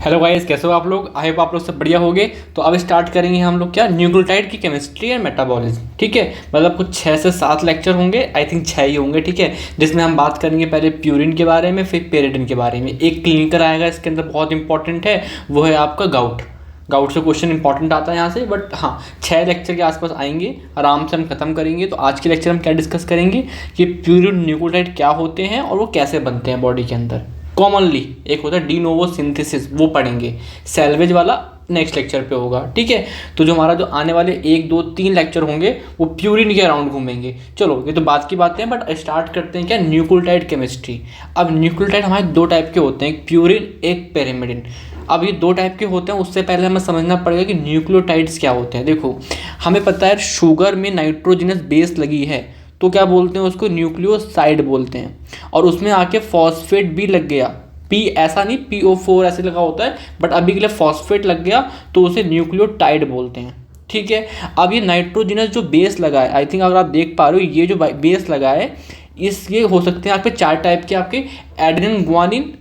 Hello guys, कैसे हो आप लोग? आई होप आप लोग सब बढ़िया होंगे। तो अब स्टार्ट करेंगे हम लोग क्या, न्यूक्लियोटाइड की केमिस्ट्री एंड मेटाबॉलिज्म। ठीक है, मतलब कुछ 6 से 7 लेक्चर होंगे, आई थिंक 6 ही होंगे। ठीक है, जिसमें हम बात करेंगे पहले प्यूरिन के बारे में, फिर पेरिडिन के बारे में। एक क्लिनिकल आएगा इसके अंदर, बहुत इंपॉर्टेंट है, वो है आपका गाउट। गाउट से क्वेश्चन इंपॉर्टेंट आता है यहाँ से, बट हाँ 6 लेक्चर के आसपास आएंगे, आराम से हम खत्म करेंगे। तो आज के लेक्चर हम क्या डिस्कस करेंगे कि प्यूरिन न्यूक्लियोटाइड क्या होते हैं और वो कैसे बनते हैं बॉडी के अंदर। कॉमनली एक होता है डी नोवो सिंथेसिस, वो पढ़ेंगे। सैल्वेज वाला नेक्स्ट लेक्चर पे होगा। ठीक है, तो जो हमारा जो आने वाले 1 2 3 लेक्चर होंगे वो प्यूरिन के अराउंड घूमेंगे। चलो ये तो बात की बातें हैं, बट स्टार्ट करते हैं क्या, न्यूक्लियोटाइड केमिस्ट्री। अब न्यूक्लियोटाइड हमारे 2 टाइप के होते हैं, एक प्यूरिन एक पेरिमिडिन। अब ये 2 टाइप के होते हैं, उससे पहले हमें समझना पड़ेगा कि न्यूक्लियोटाइड्स क्या होते हैं। देखो हमें पता है शुगर में नाइट्रोजनस बेस लगी है तो क्या बोलते हैं उसको, न्यूक्लियोसाइड बोलते हैं। और उसमें आके फॉस्फेट भी लग गया, पी ऐसा नहीं PO4 ऐसे लगा होता है, बट अभी के लिए फॉस्फेट लग गया तो उसे न्यूक्लियोटाइड बोलते हैं। ठीक है, अब ये नाइट्रोजनस जो बेस लगा है, आई थिंक अगर आप देख पा रहे हो, ये जो बेस लगा है ये हो सकते हैं आपके 4 टाइप के, आपके एडेनिन ग्वानिन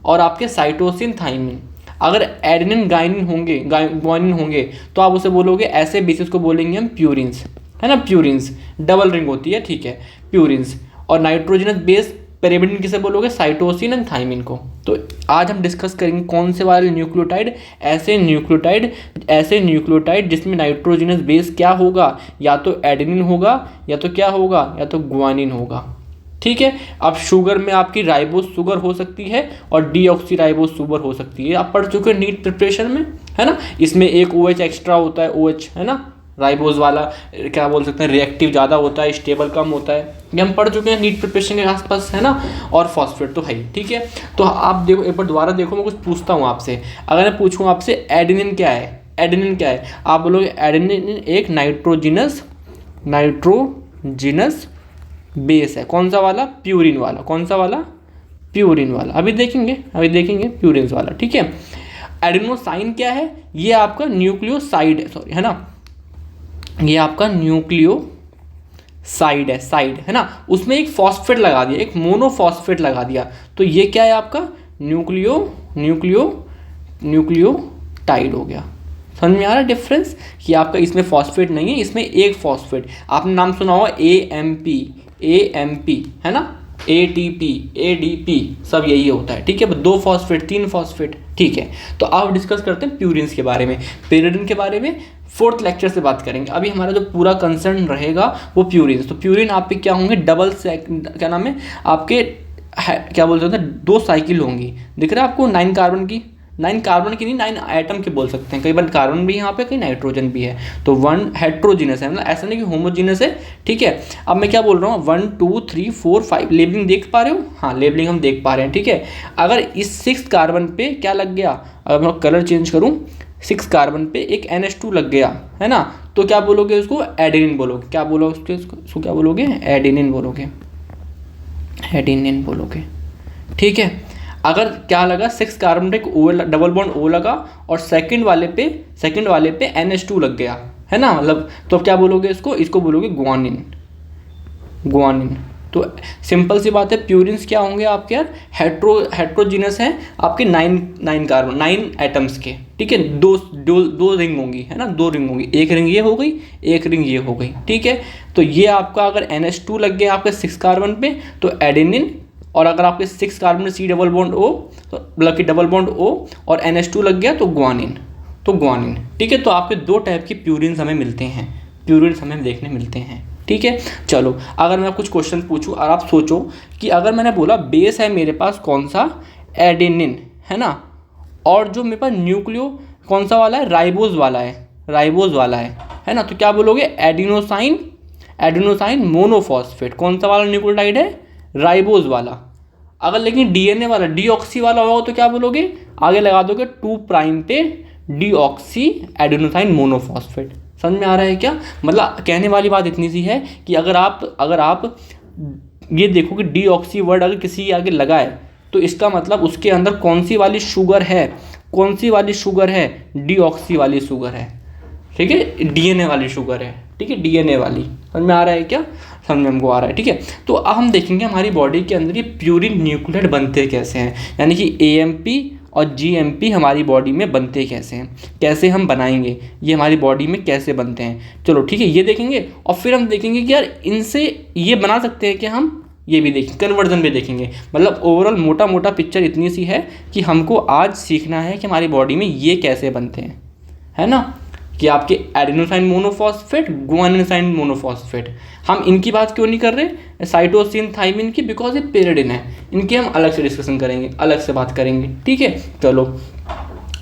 और आपके साइटोसिन थाइमिन। अगर एडेनिन गाइनिन होंगे, ग्वानिन होंगे, तो आप उसे बोलोगे, ऐसे बेसिस को बोलेंगे हम प्यूरिन्स, है ना। प्यूरिन्स डबल रिंग होती है, ठीक है, प्यूरिन्स। और नाइट्रोजनस बेस पेरिमिडिन किसे बोलोगे, साइटोसिन एंड थाइमिन को। तो आज हम डिस्कस करेंगे कौन से वाले न्यूक्लियोटाइड, ऐसे न्यूक्लियोटाइड जिसमें नाइट्रोजनस बेस क्या होगा, या तो एडेनिन होगा, या तो क्या होगा, या तो ग्वानिन होगा। ठीक है, अब शुगर में आपकी राइबोस शुगर हो सकती है और डीऑक्सी राइबोस शुगर हो सकती है, आप पढ़ चुके हैं नीट प्रिपरेशन में, है ना। इसमें एक OH एक्स्ट्रा होता है, OH, है ना, राइबोस वाला क्या बोल सकते हैं, रिएक्टिव ज़्यादा होता है, स्टेबल कम होता है, ये हम पढ़ चुके हैं नीट प्रिपरेशन के आसपास, है ना। और फॉस्फेट तो है ही। ठीक है, तो आप देखो एक बार दोबारा देखो, मैं कुछ पूछता हूँ आपसे। अगर मैं पूछूँ आपसे एडेनिन क्या है, एडेनिन क्या है, आप बोलोगे एडेनिन एक नाइट्रोजिनस बेस है। कौन सा वाला, प्यूरिन वाला। कौन सा वाला, प्यूरिन वाला। अभी देखेंगे प्यूरिन वाला। ठीक है, एडेनोसाइन क्या है, ये आपका न्यूक्लियोसाइड है, सॉरी, है ना, ये आपका न्यूक्लियोसाइड है, साइड, है ना। उसमें एक फॉस्फेट लगा दिया, एक मोनोफॉस्फेट लगा दिया, तो ये क्या है आपका न्यूक्लियोटाइड हो गया। समझ में आ रहा है डिफरेंस, कि आपका इसमें फॉस्फेट नहीं है, इसमें एक फॉस्फेट। आपने नाम सुना होगा AMP, है ना, ATP, ADP, सब यही होता है। ठीक है, 2 फॉस्फेट 3 फॉस्फेट। ठीक है, तो अब डिस्कस करते हैं प्यूरिन्स के बारे में, पेरिडिन के बारे में 4th लेक्चर से बात करेंगे। अभी हमारा जो पूरा कंसर्न रहेगा वो प्यूरिन्स। तो प्यूरिन आपके क्या होंगे, क्या नाम है आपके, क्या बोल सकते हैं, 2 साइकिल होंगी। दिख रहा है आपको, 9 कार्बन की, 9 कार्बन की नहीं, 9 एटम के बोल सकते हैं। कई बार कार्बन भी यहाँ पे, कहीं नाइट्रोजन भी है, तो 1 हेट्रोजीनस है, मतलब ऐसा नहीं कि होमोजीनस है। ठीक है, अब मैं क्या बोल रहा हूँ, 1 2 3 4 5 लेबलिंग देख पा रहे हो, हाँ लेबलिंग हम देख पा रहे हैं। ठीक है, अगर इस 6 कार्बन पे क्या लग गया, अगर मैं कलर चेंज करूँ, 6 कार्बन पे एक NH2 लग गया, है ना, तो क्या बोलोगे उसको, एडेनिन बोलोगे। क्या बोलोगे उसको, क्या बोलोगे, एडेनिन बोलोगे। ठीक है, अगर क्या लगा, 6 कार्बन पे डबल बॉन्ड O लगा और सेकंड वाले पे NH2 लग गया, है ना, मतलब तो अब क्या बोलोगे इसको बोलोगे ग्वानिन। तो सिंपल सी बात है, प्यूरिन्स क्या होंगे आपके यार, हेट्रोजीनस हैं आपके 9 कार्बन 9 एटम्स के। ठीक है, दो रिंग होंगी, है ना, 2 रिंग होंगी, एक रिंग ये हो गई, एक रिंग ये हो गई। ठीक है, तो ये आपका अगर NH2 लग गया आपके 6 कार्बन पे तो एडेनिन, और अगर आपके 6 कार्बन में C डबल बॉन्ड O, तो मतलब कि डबल बॉन्ड O और NH2 लग गया तो ग्वानिन। ठीक है, तो आपके 2 टाइप के प्यूरिन्स हमें देखने मिलते हैं। ठीक है, चलो अगर मैं कुछ क्वेश्चन पूछूं और आप सोचो कि अगर मैंने बोला बेस है मेरे पास कौन सा, एडेनिन, है ना, और जो मेरे पास न्यूक्लियो कौन सा वाला है, राइबोस वाला है ना, तो क्या बोलोगे, एडेनोसाइन मोनोफॉस्फेट। कौन सा वाला न्यूक्लियोटाइड है, राइबोस वाला। अगर लेकिन DNA वाला, डीऑक्सी वाला होगा तो क्या बोलोगे, आगे लगा दोगे 2 प्राइम पे डीऑक्सी एडेनोसाइन मोनोफॉस्फेट। समझ में आ रहा है क्या, मतलब कहने वाली बात इतनी सी है कि अगर आप ये देखो कि डीऑक्सी वर्ड अगर किसी आगे लगा है तो इसका मतलब उसके अंदर कौन सी वाली शुगर है, डीऑक्सी वाली शुगर है। ठीक है, DNA वाली शुगर है। ठीक है, DNA वाली। समझ में आ रहा है क्या, समझ में हमको आ रहा है। ठीक है, तो अब हम देखेंगे हमारी बॉडी के अंदर ये प्यूरिन न्यूक्लियोटाइड बनते कैसे हैं, यानी कि AMP और GMP हमारी बॉडी में बनते कैसे हैं, कैसे हम बनाएंगे, ये हमारी बॉडी में कैसे बनते हैं। चलो ठीक है, ये देखेंगे और फिर हम देखेंगे कि यार इनसे ये बना सकते हैं कि हम ये भी देखें, कन्वर्जन भी देखेंगे। मतलब ओवरऑल मोटा मोटा पिक्चर इतनी सी है कि हमको आज सीखना है कि हमारी बॉडी में ये कैसे बनते हैं, है ना, कि आपके एडेनोसाइन मोनोफॉस्फेट, गुआनिन मोनोफॉस्फेट। हम इनकी बात क्यों नहीं कर रहे, साइटोसिन थाइमिन की, बिकॉज ये पेरिडिन है, इनकी हम अलग से डिस्कशन करेंगे, अलग से बात करेंगे, ठीक है। चलो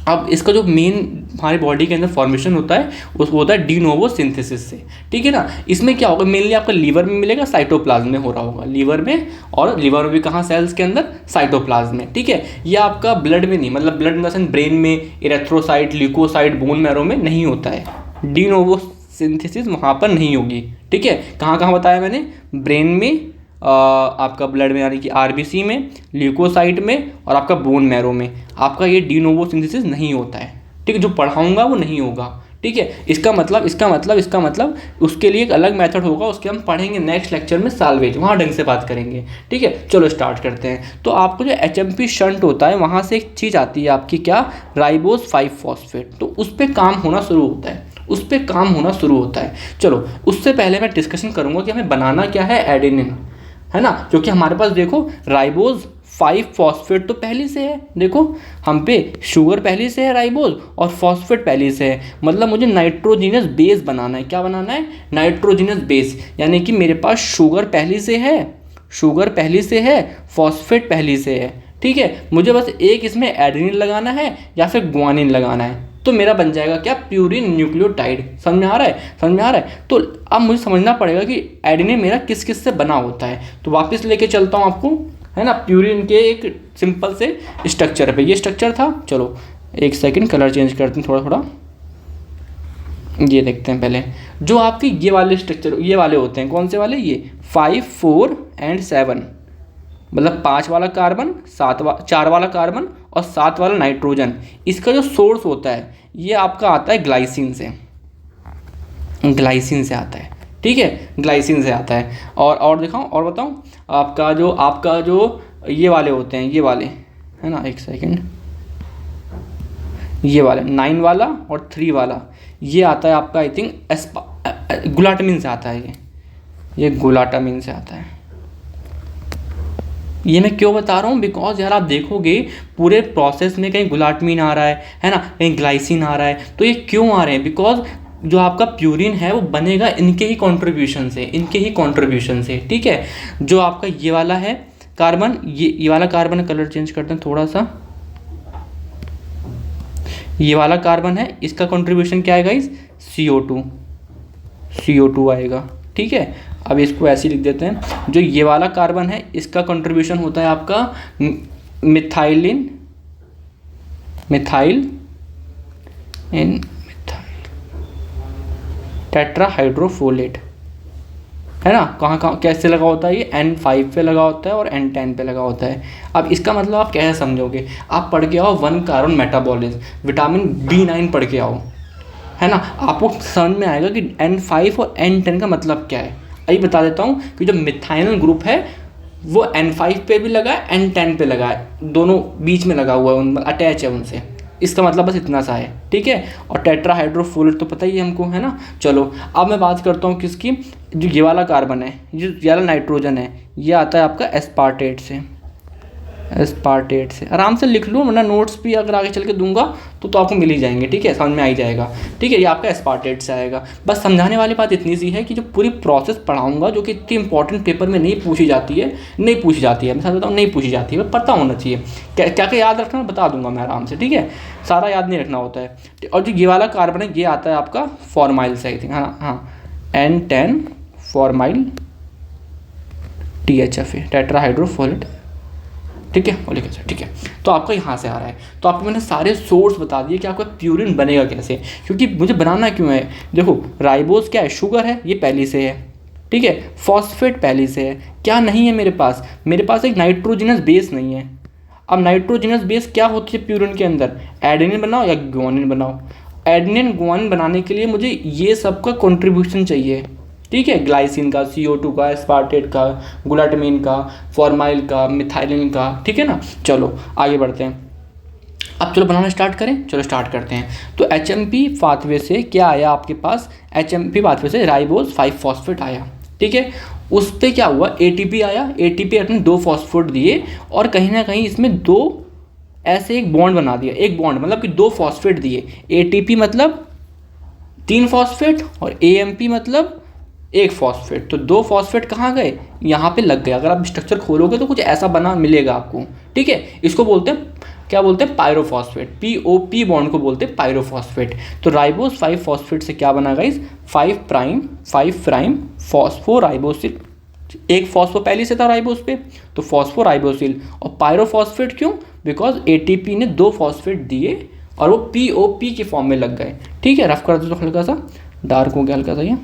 अब इसका जो मेन हमारी बॉडी के अंदर फॉर्मेशन होता है उसको होता है डी नोवो सिंथेसिस से, ठीक है ना। इसमें क्या होगा, मेनली आपका लीवर में मिलेगा, साइटोप्लाज्म में हो रहा होगा, लीवर में, और लीवर में भी कहाँ, सेल्स के अंदर, साइटोप्लाज्म में, ठीक है। ये आपका ब्लड में नहीं, मतलब blood in the sense brain में, इरेथ्रोसाइट, ल्यूकोसाइट, बोन मैरो में नहीं होता है। डी नोवो सिंथेसिस वहाँ पर नहीं होगी, ठीक है। कहाँ कहाँ बताया मैंने, ब्रेन में, आपका ब्लड में यानी कि RBC में, ल्यूकोसाइट में, और आपका बोन मैरो में आपका ये डी नोवो सिंथेसिस नहीं होता है, ठीक है। जो पढ़ाऊंगा वो नहीं होगा, ठीक है। इसका मतलब उसके लिए एक अलग मेथड होगा, उसके हम पढ़ेंगे नेक्स्ट लेक्चर में, साल्वेज, वहाँ ढंग से बात करेंगे, ठीक है। चलो स्टार्ट करते हैं। तो आपको जो HMP शंट होता है वहाँ से एक चीज़ आती है आपकी, क्या, राइबोज 5-फॉस्फेट, तो उस पर काम होना शुरू होता है, चलो उससे पहले मैं डिस्कशन करूँगा कि हमें बनाना क्या है, एडेनिन, है ना। क्योंकि हमारे पास देखो राइबोज 5-फॉस्फेट तो पहले से है, देखो हम पे शुगर पहले से है राइबोज, और फॉस्फेट पहले से है, मतलब मुझे नाइट्रोजिनस बेस बनाना है। क्या बनाना है, नाइट्रोजिनस बेस, यानी कि मेरे पास शुगर पहले से है, फॉस्फेट पहले से है, ठीक है। मुझे बस एक इसमें एडेनिन लगाना है या फिर गुआनिन लगाना है, तो मेरा बन जाएगा क्या, प्यूरिन न्यूक्लियोटाइड। समझ में आ रहा है। तो अब मुझे समझना पड़ेगा कि एडेनिन मेरा किस किस से बना होता है। तो वापस लेके चलता हूँ आपको, है ना, प्यूरिन के एक सिंपल से स्ट्रक्चर पे। ये स्ट्रक्चर था, चलो एक सेकंड कलर चेंज करते हैं थोड़ा, ये देखते हैं पहले। जो आपके ये वाले स्ट्रक्चर, ये वाले होते हैं, कौन से वाले, ये 5, 4 और 7, मतलब 5 वाला कार्बन, 4 वाला कार्बन और 7 वाला नाइट्रोजन। इसका जो सोर्स होता है ये आपका आता है ग्लाइसिन से आता है, ठीक है, ग्लाइसिन से आता है। और दिखाऊं और बताऊं, आपका जो ये वाले होते हैं, ये वाले, है ना, एक सेकंड, ये वाले 9 वाला और 3 वाला, ये आता है आपका, आई थिंक गुलाटामिन से आता है, ये गुलाटामिन से आता है। ये मैं क्यों बता रहा हूँ, बिकॉज यार आप देखोगे पूरे प्रोसेस में कहीं गुलाटमिन आ रहा है ना, कहीं ग्लाइसिन आ रहा है, तो ये क्यों आ रहे हैं, बिकॉज जो आपका प्यूरिन है वो बनेगा इनके ही कंट्रीब्यूशन से, ठीक है। जो आपका ये वाला है कार्बन, ये वाला कार्बन, कलर चेंज करते हैं थोड़ा सा, ये वाला कार्बन है, इसका कंट्रीब्यूशन क्या आएगा, इस CO2 आएगा, ठीक है। अब इसको ऐसे लिख देते हैं, जो ये वाला कार्बन है इसका कंट्रीब्यूशन होता है आपका मिथाइल टेट्राहाइड्रोफोलेट, है ना। कहाँ कैसे लगा होता है, ये N5 पे लगा होता है और N10 पे लगा होता है। अब इसका मतलब आप कैसे समझोगे, आप पढ़ के आओ 1 कार्बन मेटाबॉलिज्म, विटामिन B9 पढ़ के आओ, है ना, आपको समझ में आएगा कि N5 और N10 का मतलब क्या है। अभी बता देता हूँ कि जो मिथाइल ग्रुप है वो N5 पे भी लगा है, N10 पे लगा है, दोनों बीच में लगा हुआ है, अटैच है उनसे। इसका मतलब बस इतना सा है, ठीक है। और टेट्राहाइड्रोफोलेट तो पता ही है हमको, है ना। चलो अब मैं बात करता हूँ किसकी, जो ये वाला कार्बन है, ये वाला नाइट्रोजन है, ये आता है आपका एस्पार्टेट से। आराम से लिख लो, वरना नोट्स भी अगर आगे चल के दूंगा तो आपको मिल ही जाएंगे, ठीक है, समझ में आ ही जाएगा, ठीक है। ये आपका एस्पार्टेट से आएगा। बस समझाने वाली बात इतनी सी है कि जो पूरी प्रोसेस पढ़ाऊंगा, जो कि इतनी इंपॉर्टेंट पेपर में नहीं पूछी जाती है, मैं सच बताऊँ, नहीं पूछी जाती है, पता होना चाहिए। क्या याद रखना है बता दूंगा मैं आराम से, ठीक है, सारा याद नहीं रखना होता है। और जो ये वाला कार्बन है ये आता है आपका फॉर्माइल से, आई थिंक, हाँ, N10 फॉर्माइल THFA, टेट्राहाइड्रोफोलेट, ठीक है, ओलिक एसिड, ठीक है। तो आपका यहाँ से आ रहा है। तो आपको मैंने सारे सोर्स बता दिए कि आपका प्यूरिन बनेगा कैसे, क्योंकि मुझे बनाना क्यों है। देखो राइबोज क्या है, शुगर है, ये पहले से है, ठीक है। फॉस्फेट पहले से है, क्या नहीं है मेरे पास एक नाइट्रोजिनस बेस नहीं है। अब नाइट्रोजिनस बेस क्या होती है प्यूरिन के अंदर, एडेनिन बनाओ या गुआनिन बनाओ। एडेनिन गुआनिन बनाने के लिए मुझे ये सब का कॉन्ट्रीब्यूशन चाहिए, ठीक है, ग्लाइसिन का, CO2 का, एस्पार्टेट का, गुलाटामिन का, फॉर्माइल का, मिथाइलिन का, ठीक है ना। चलो आगे बढ़ते हैं। अब चलो बनाना स्टार्ट करें, चलो स्टार्ट करते हैं। तो एचएमपी पाथवे से क्या आया आपके पास, एचएमपी पाथवे से राइबोज 5 फॉस्फेट आया, ठीक है। उस पर क्या हुआ, एटीपी आया, एटीपी अपने 2 फॉस्फेट दिए और कहीं ना कहीं इसमें 2 ऐसे एक बॉन्ड बना दिया, एक बॉन्ड मतलब कि 2 फॉस्फेट दिए। एटीपी मतलब 3 फॉस्फेट और एएमपी मतलब 1 फॉस्फेट। तो 2 फॉस्फेट कहाँ गए, यहाँ पे लग गए। अगर आप स्ट्रक्चर खोलोगे तो कुछ ऐसा बना मिलेगा आपको, ठीक है। इसको बोलते हैं, क्या बोलते हैं, पायरोफॉस्फेट। पीओपी बॉन्ड को बोलते हैं पायरोफॉस्फेट। तो राइबोस 5 फॉस्फेट से क्या बना गाइस, 5 प्राइम फॉस्फोराइबोसिल। एक फॉस्फो पहले से था राइबोस पे, तो फॉस्फोराइबोसिल। और पायरोफॉस्फेट क्यों, बिकॉज एटीपी ने 2 फॉस्फेट दिए और वो पीओपी के फॉर्म में लग गए, ठीक है। रफ कर दो तो हल्का सा डार्क हो गया, हल्का सा ये,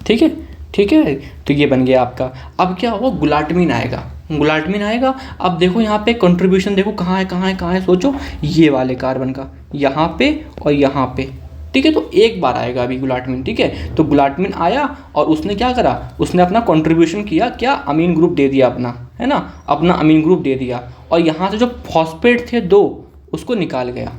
ठीक है, ठीक है। तो ये बन गया आपका। अब क्या होगा, गुलाटमिन आएगा, गुलाटमिन आएगा। अब देखो यहाँ पे कंट्रीब्यूशन देखो कहाँ है, कहाँ है, कहाँ है, सोचो ये वाले कार्बन का, यहाँ पे और यहाँ पे, ठीक है। तो एक बार आएगा अभी गुलाटमिन, ठीक है। तो गुलाटमिन आया और उसने क्या करा, उसने अपना कंट्रीब्यूशन किया, क्या, अमीन ग्रुप दे दिया अपना, है ना, अपना अमीन ग्रुप दे दिया। और यहाँ से जो फॉस्फेट थे 2 उसको निकाल गया।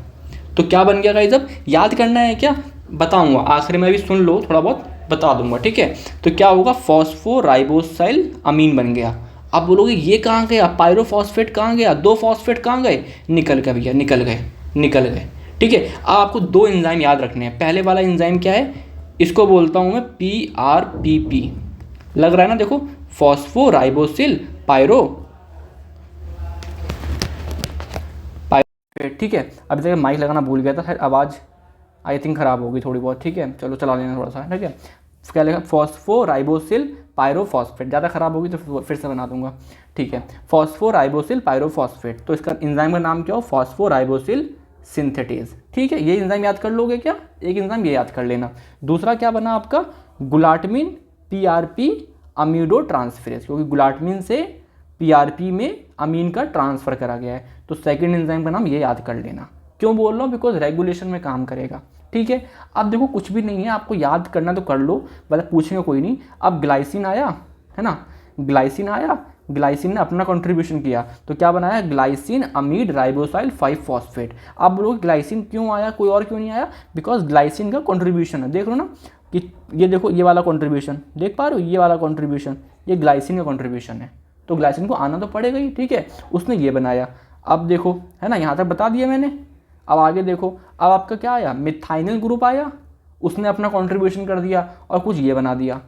तो क्या बन गया गाइस, अब याद करना है क्या, बताऊंगा आखिर में, भी सुन लो, थोड़ा बहुत बता दूंगा, ठीक है। तो क्या होगा, फॉस्फोराइबोसाइल अमीन बन गया। आप बोलोगे ये कहाँ गया, पायरोफॉस्फेट कहाँ गया, 2 फॉस्फेट कहाँ गए, निकल गए भैया, निकल गए, निकल गए, ठीक है। अब आपको 2 एंजाइम याद रखने हैं। पहले वाला एंजाइम क्या है, इसको बोलता हूँ मैं PRPP, लग रहा है ना, देखो, फॉस्फोराइबोसिल पायरो, ठीक है। अभी तक माइक लगाना भूल गया था, शायद आवाज़ आई थिंक ख़राब होगी थोड़ी बहुत, ठीक है। चलो चला लेना थोड़ा सा, ठीक है। क्या लिखा, फॉस्फोराइबोसिल पायरोफॉस्फेट, ज़्यादा ख़राब होगी तो फिर से बना दूंगा, ठीक है। फॉस्फोराइबोसिल पायरोफॉस्फेट, तो इसका एंजाइम का नाम क्या हो, फॉस्फोराइबोसिल सिंथेटेज, ठीक है। ये एंजाइम याद कर लोगे क्या, एक एंजाइम ये याद कर लेना। दूसरा क्या बना आपका, गुलाटमिन PRP अमीडो ट्रांसफेरेज, क्योंकि गुलाटमिन से PRP में अमीन का ट्रांसफ़र करा गया है। तो सेकेंड एंजाइम का नाम ये याद कर लेना। क्यों बोल रहा हूँ, बिकॉज रेगुलेशन में काम करेगा, ठीक है। अब देखो कुछ भी नहीं है, आपको याद करना तो कर लो, मतलब पूछेंगे कोई नहीं। अब ग्लाइसिन आया, है ना, ग्लाइसिन आया, ग्लाइसिन ने अपना कंट्रीब्यूशन किया, तो क्या बनाया, ग्लाइसिन अमीड राइबोसाइल 5 फॉस्फेट। आप बोलोगे ग्लाइसिन क्यों आया, कोई और क्यों नहीं आया, बिकॉज ग्लाइसिन का कंट्रीब्यूशन है। देख लो ना कि ये देखो, ये वाला कंट्रीब्यूशन देख पा रहे हो, ये वाला कंट्रीब्यूशन, ये ग्लाइसिन का कंट्रीब्यूशन है, तो ग्लाइसिन को आना तो पड़ेगा ही, ठीक है। उसने ये बनाया। अब देखो, है ना, यहाँ तक बता दिया मैंने। अब आगे देखो, अब आपका क्या आया, मिथाइनल ग्रुप आया, उसने अपना कंट्रीब्यूशन कर दिया और कुछ ये बना दिया,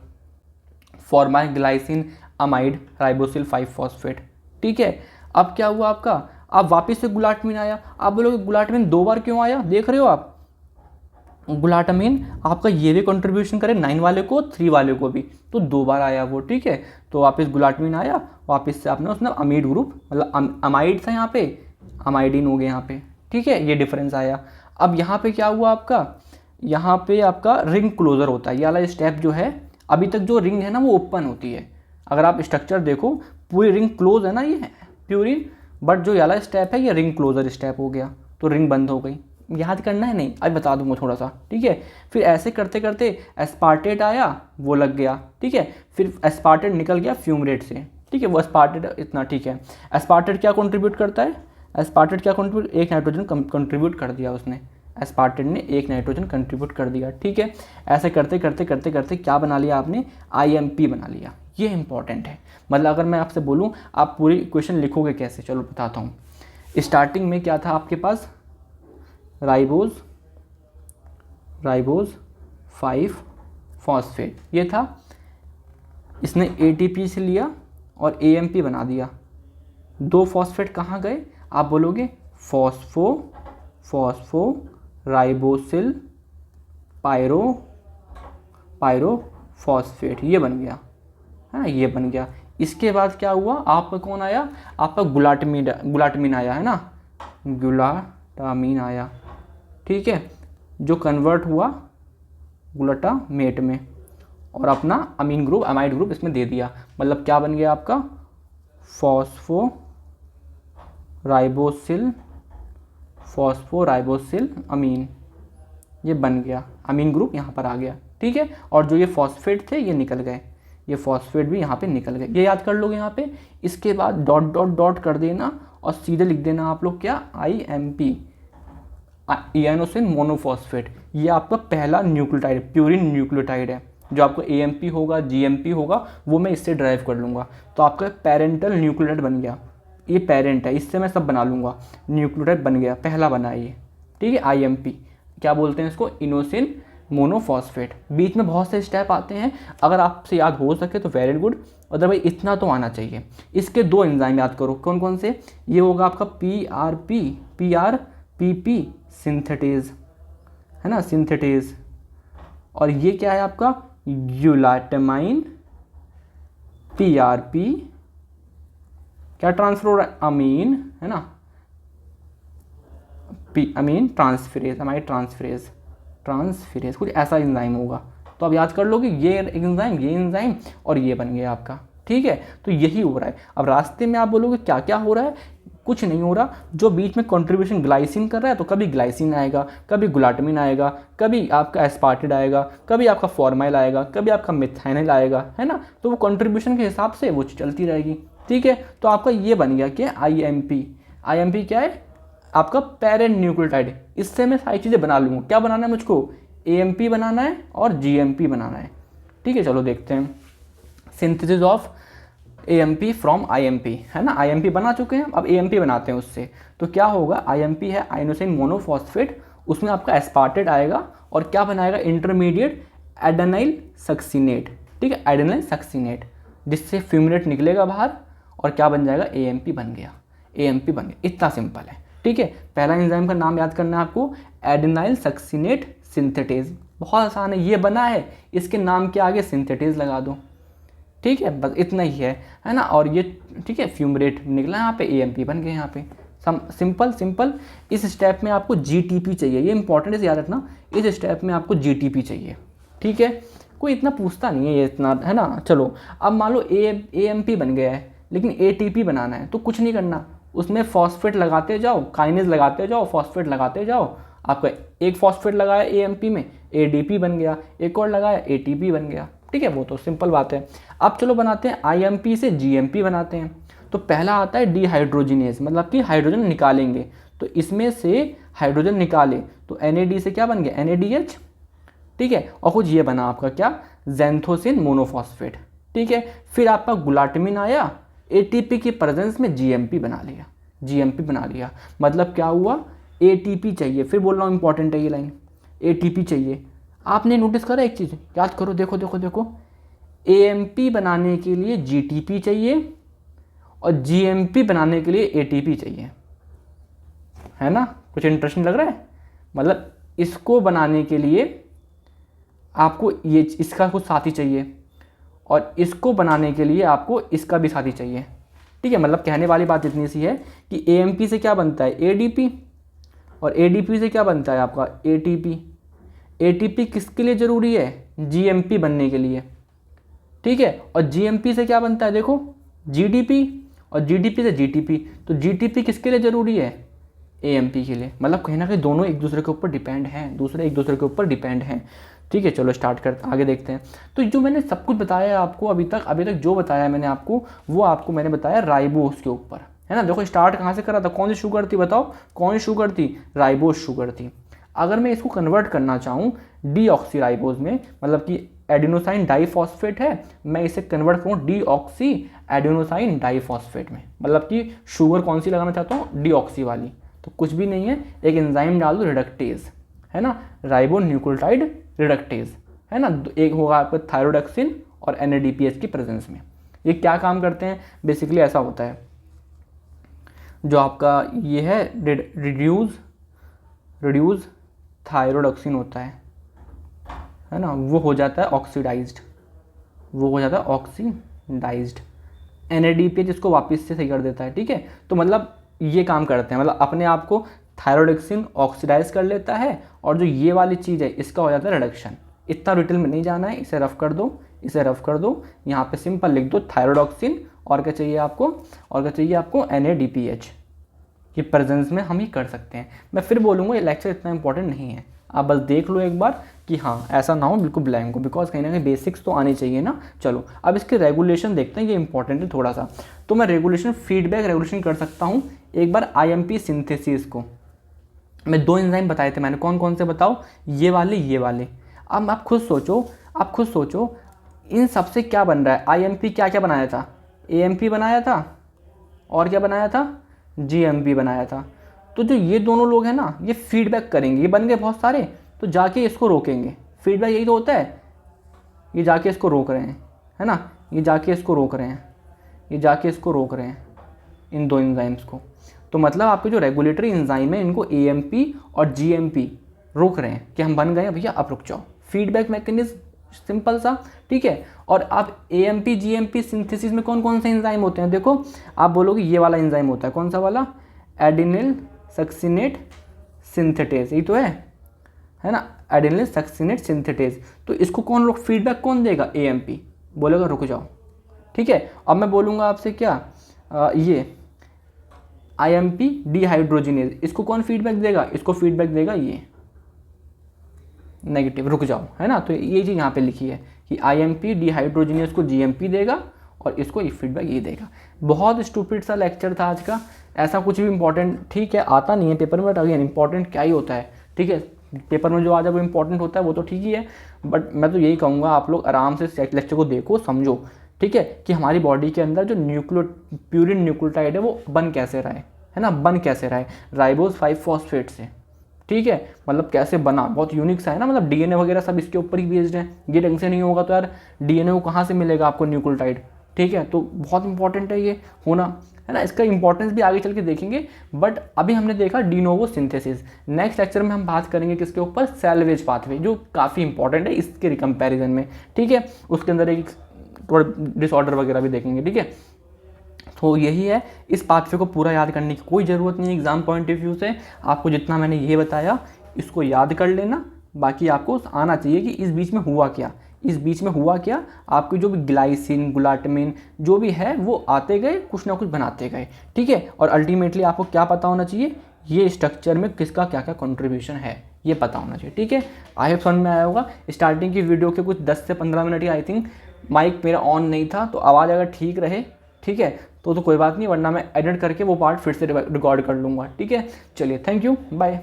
फॉर्माइल ग्लाइसिन अमाइड राइबोसिल 5 फॉस्फेट, ठीक है। अब क्या हुआ आपका, अब वापस से गुलाटमिन आया। आप बोलोगे गुलाटमिन 2 बार क्यों आया, देख रहे हो आप, गुलाटमिन आपका ये भी कंट्रीब्यूशन करे 9 वाले को, 3 वाले को भी, तो 2 बार आया वो, ठीक है। तो वापस गुलाटमिन आया, वापस से आपने उसने अमीड ग्रुप, मतलब अमाइड था यहाँ पे, अमाइडिन हो गया यहाँ पे, ठीक है। ये डिफरेंस आया। अब यहाँ पे क्या हुआ आपका, यहाँ पे आपका रिंग क्लोजर होता है, ये वाला स्टेप जो है, अभी तक जो रिंग है ना वो ओपन होती है। अगर आप स्ट्रक्चर देखो, पूरी रिंग क्लोज है ना ये प्यूरिन, बट जो ये वाला स्टेप है ये रिंग क्लोजर स्टेप हो गया, तो रिंग बंद हो गई। याद करना है नहीं, आज बता दूंगा थोड़ा सा, ठीक है। फिर ऐसे करते करते एस्पार्टेट आया, वो लग गया, ठीक है। फिर एस्पार्टेट निकल गया फ्यूमरेट से, ठीक है, वो एस्पार्टेट इतना, ठीक है। एस्पार्टेट क्या कंट्रीब्यूट करता है, एस्पार्टेट क्या कंट्रीब्यूट, 1 नाइट्रोजन कंट्रीब्यूट कर दिया उसने, एस्पार्टेट ने 1 नाइट्रोजन कंट्रीब्यूट कर दिया, ठीक है। ऐसे करते करते करते करते क्या बना लिया आपने, IMP बना लिया। ये इंपॉर्टेंट है, मतलब अगर मैं आपसे बोलूँ आप पूरी इक्वेशन लिखोगे कैसे, चलो बताता हूँ। स्टार्टिंग में क्या था आपके पास, राइबोज 5 फॉस्फेट ये था, इसने ATP से लिया और AMP बना दिया। 2 फॉस्फेट कहाँ गए, आप बोलोगे फॉस्फो राइबोसिल पायरोफॉस्फेट, ये बन गया, है ना, ये बन गया। इसके बाद क्या हुआ, आपका कौन आया, आपका गुलाटमिन आया, है ना, गुलाटामिन आया, ठीक है, जो कन्वर्ट हुआ ग्लूटामेट में और अपना अमीन ग्रुप, अमाइड ग्रुप इसमें दे दिया। मतलब क्या बन गया आपका, फॉस्फोराइबोसिल अमीन, ये बन गया, अमीन ग्रुप यहाँ पर आ गया, ठीक है। और जो ये फॉस्फेट थे ये निकल गए, ये फॉस्फेट भी यहाँ पे निकल गए, ये याद कर लोगे यहाँ पे। इसके बाद डॉट डॉट डॉट कर देना और सीधे लिख देना आप लोग क्या, IMP, इनोसिन मोनोफॉस्फेट। ये आपका पहला न्यूक्लियोटाइड, प्यूरिन न्यूक्लियोटाइड है। जो आपको AMP होगा, GMP होगा, वो मैं इससे ड्राइव कर लूँगा। तो आपका पेरेंटल न्यूक्लियोटाइड बन गया, ये पेरेंट है, इससे मैं सब बना लूँगा, न्यूक्लियोटाइड बन गया, पहला बना ये, ठीक है। IMP क्या बोलते हैं इसको, इनोसिन मोनोफॉस्फेट। बीच में बहुत से स्टेप आते हैं, अगर आपसे याद हो सके तो वेरी गुड, अदरवाइज इतना तो आना चाहिए। इसके 2 एंजाइम याद करो, कौन कौन से, ये होगा आपका PRP सिंथेटेज, है ना, सिंथेटेज। और ये क्या है आपका, ग्लूटामाइन, PRP क्या, ट्रांसफर अमीन, है ना, अमीन ट्रांसफरेज, अमाइड ट्रांसफरेज कुछ ऐसा एंजाइम होगा। तो अब याद कर लो कि ये एंजाइम और ये बन गया आपका, ठीक है। तो यही हो रहा है। अब रास्ते में आप बोलोगे क्या क्या हो रहा है, कुछ नहीं हो रहा। जो बीच में कंट्रीब्यूशन ग्लाइसिन कर रहा है, तो कभी ग्लाइसिन आएगा, कभी ग्लूटामिन आएगा, कभी आपका एस्पार्टिड आएगा, कभी आपका फॉर्माइल आएगा, कभी आपका मिथाइनिल आएगा, है ना। तो वो कंट्रीब्यूशन के हिसाब से वो चलती रहेगी, ठीक है। तो आपका ये बन गया कि IMP क्या है, आपका पेरेंट न्यूक्लियोटाइड। इससे मैं सारी चीज़ें बना लूँगा। क्या बनाना है मुझको, AMP बनाना है और GMP बनाना है, ठीक है। चलो देखते हैं, synthesis of AMP from IMP, है ना। IMP बना चुके हैं, अब AMP बनाते हैं उससे। तो क्या होगा, IMP है आइनोसिन मोनोफॉस्फेट, उसमें आपका एस्पार्टेट आएगा और क्या बनाएगा, इंटरमीडिएट एडेनाइल सक्सिनेट, ठीक है, एडेनाइल सक्सिनेट, जिससे फ्यूमिनेट निकलेगा बाहर और क्या बन जाएगा, AMP बन गया, AMP बन गया। इतना सिंपल है, ठीक है। पहला एंजाइम का नाम याद करना है आपको, एडेनाइल सक्सिनेट सिंथेटेज, बहुत आसान है। ये बना है, इसके नाम के आगे सिंथेटेज लगा दो, ठीक है, बस इतना ही है ना। और ये ठीक है, फ्यूमरेट निकला यहाँ पे, AMP बन गए यहाँ पे, सिंपल। इस स्टेप में आपको GTP चाहिए, ये इंपॉर्टेंट है, याद रखना। इस स्टेप में आपको GTP चाहिए, ठीक है। कोई इतना पूछता नहीं है ये इतना, है ना। चलो अब मान लो AMP बन गया है, लेकिन ATP बनाना है, तो कुछ नहीं करना, उसमें फॉस्फेट लगाते जाओ, काइनेज लगाते जाओ, फॉस्फेट लगाते जाओ। आपका एक फॉस्फेट लगाया AMP में, ADP बन गया, एक और लगाया ATP बन गया, ठीक है। वो तो सिंपल बात है। अब चलो बनाते हैं IMP से GMP बनाते हैं। तो पहला आता है डिहाइड्रोजिनेज, मतलब कि हाइड्रोजन निकालेंगे। तो इसमें से हाइड्रोजन निकाले तो NAD से क्या बन गया, NADH, ठीक है। और कुछ ये बना आपका क्या, ज़ैंथोसिन मोनोफॉस्फेट, ठीक है। फिर आपका ग्लूटामिन आया, ATP की प्रेजेंस में GMP बना लिया। मतलब क्या हुआ, ATP चाहिए। फिर बोल रहा हूँ, इंपॉर्टेंट है ये लाइन, ATP चाहिए। आपने नोटिस करा एक चीज़, याद करो, देखो AMP बनाने के लिए GTP चाहिए और GMP बनाने के लिए ATP चाहिए, है ना। कुछ इंटरेस्टिंग लग रहा है। मतलब इसको बनाने के लिए आपको ये इसका कुछ साथी चाहिए और इसको बनाने के लिए आपको इसका भी साथी चाहिए, ठीक है। मतलब कहने वाली बात इतनी सी है कि AMP से क्या बनता है, ADP, और ADP से क्या बनता है आपका ATP। ATP किसके लिए ज़रूरी है, GMP बनने के लिए, ठीक है। और GMP से क्या बनता है, देखो GDP, और GDP से GTP। तो GTP किसके लिए ज़रूरी है, AMP के लिए। मतलब कहीं ना कहीं दोनों एक दूसरे के ऊपर डिपेंड हैं, ठीक है। चलो स्टार्ट करते, आगे देखते हैं। तो जो मैंने सब कुछ बताया है आपको अभी तक जो बताया है मैंने आपको, वो आपको मैंने बताया राइबोस के ऊपर, है ना। देखो स्टार्ट कहाँ से करा था, कौन सी शुगर थी, बताओ कौन सी शुगर थी, राइबोस शुगर थी। अगर मैं इसको कन्वर्ट करना चाहूँ डीऑक्सीराइबोस में, मतलब कि एडेनोसाइन डाइफॉस्फेट है, मैं इसे कन्वर्ट करूँ डीऑक्सी एडेनोसाइन डाइफॉस्फेट में, मतलब कि शुगर कौन सी लगाना चाहता हूँ, डीऑक्सी वाली। तो कुछ भी नहीं है, एक एंजाइम डाल दो, रिडक्टेज, है ना, राइबो न्यूक्लियोटाइड रिडक्टेज, है ना। एक होगा आपका थायरोडक्सिन और NADPH की प्रेजेंस में। ये क्या काम करते हैं, बेसिकली ऐसा होता है, जो आपका ये है रिड्यूस थायरोडक्सिन होता है ना, वो हो जाता है ऑक्सीडाइज्ड, NADPH इसको वापस से सही कर देता है, ठीक है। तो मतलब ये काम करते हैं, मतलब अपने आप को थायरोडक्सिन ऑक्सीडाइज कर लेता है, और जो ये वाली चीज़ है इसका हो जाता है रिडक्शन। इतना डिटेल में नहीं जाना है, इसे रफ कर दो, यहाँ पे सिंपल लिख दो थायरोडक्सिन, और क्या चाहिए आपको, NADPH की प्रेजेंस में हम ही कर सकते हैं। मैं फिर बोलूँगा, ये लेक्चर इतना इंपॉर्टेंट नहीं है, आप बस देख लो एक बार कि हाँ ऐसा ना हो बिल्कुल ब्लैंक हो, बिकॉज कहीं ना कहीं बेसिक्स तो आनी चाहिए ना। चलो अब इसके रेगुलेशन देखते हैं, ये इंपॉर्टेंट है थोड़ा सा। तो मैं रेगुलेशन फीडबैक रेगुलेशन कर सकता हूँ एक बार आईएमपी सिंथेसिस को। मैं 2 एंजाइम बताए थे मैंने, कौन कौन से बताओ, ये वाले ये वाले। अब आप खुद सोचो, आप खुद सोचो इन सबसे क्या बन रहा है। आईएमपी क्या क्या बनाया था, एएमपी बनाया था और क्या बनाया था, जीएमपी बनाया था। तो जो ये दोनों लोग हैं ना ये फीडबैक करेंगे, ये बन गए बहुत सारे, तो जाके इसको रोकेंगे। फीडबैक यही तो होता है, ये जाके इसको रोक रहे हैं, है ना, ये जाके इसको रोक रहे हैं, ये जाके इसको रोक रहे हैं इन 2 एंजाइम्स को। तो मतलब आपके जो रेगुलेटरी एंजाइम है इनको एएमपी और जीएमपी रोक रहे हैं कि हम बन गए भैया अब रुक जाओ। फीडबैक मैकेनिज्म सिंपल सा, ठीक है। और अब एएमपी जीएमपी सिंथेसिस में कौन कौन से एंजाइम होते हैं, देखो आप बोलोगे ये वाला एंजाइम होता है, कौन सा वाला, एडिनिल सक्सिनेट सिंथेटेज, यही तो है ना, एडिनिल सक्सिनेट सिंथेटेज। तो इसको कौन लोग फीडबैक कौन देगा, एएमपी बोलेगा रुक जाओ, ठीक है। अब मैं बोलूँगा आपसे क्या, ये आईएमपी डिहाइड्रोजिनेज, इसको कौन फीडबैक देगा, इसको फीडबैक देगा ये नेगेटिव, रुक जाओ, है ना। तो ये चीज़ यहाँ पे लिखी है कि आईएमपी डिहाइड्रोजिनेज को जीएमपी देगा और इसको ये फीडबैक ये देगा। बहुत स्टूपिड सा लेक्चर था आज का, ऐसा कुछ भी इंपॉर्टेंट ठीक है आता नहीं है पेपर में, बट अगेन इंपॉर्टेंट क्या ही होता है, ठीक है। पेपर में जो आ जाए वो इंपॉर्टेंट होता है वो तो ठीक ही है, बट मैं तो यही कहूँगा आप लोग आराम से लेक्चर को देखो समझो, ठीक है, कि हमारी बॉडी के अंदर जो प्यूरिन न्यूक्लियोटाइड है वो बन कैसे रहा है ना, बन कैसे रहा है, राइबोज 5 फॉस्फेट से, ठीक है। मतलब कैसे बना, बहुत यूनिक सा है ना, मतलब डीएनए वगैरह सब इसके ऊपर ही बेस्ड है। ये ढंग से नहीं होगा तो यार डीएनए को कहाँ से मिलेगा आपको न्यूक्लियोटाइड, ठीक है। तो बहुत इंपॉर्टेंट है ये होना, है ना। इसका इंपॉर्टेंस भी आगे चल के देखेंगे, बट अभी हमने देखा डीनोवो सिंथेसिस। नेक्स्ट लेक्चर में हम बात करेंगे किसके ऊपर, सैल्वेज पाथवे, जो काफ़ी इंपॉर्टेंट है इसके कंपैरिजन में, ठीक है। उसके अंदर एक थोड़ा डिसऑर्डर वगैरह भी देखेंगे, ठीक है। तो यही है, इस पाथवे को पूरा याद करने की कोई ज़रूरत नहीं है एग्जाम पॉइंट ऑफ व्यू से। आपको जितना मैंने ये बताया इसको याद कर लेना, बाकी आपको आना चाहिए कि इस बीच में हुआ क्या, इस बीच में हुआ क्या। आपकी जो भी ग्लाइसिन ग्लूटामिन जो भी है वो आते गए, कुछ ना कुछ बनाते गए, ठीक है। और अल्टीमेटली आपको क्या पता होना चाहिए, ये स्ट्रक्चर में किसका क्या क्या कंट्रीब्यूशन है ये पता होना चाहिए, ठीक है। आई होप समझ में आया होगा। स्टार्टिंग की वीडियो के कुछ 10 से 15 मिनट ही आई थिंक माइक मेरा ऑन नहीं था, तो आवाज़ अगर ठीक रहे, ठीक है, तो कोई बात नहीं, वरना मैं एडिट करके वो पार्ट फिर से रिकॉर्ड कर लूँगा, ठीक है। चलिए थैंक यू, बाय।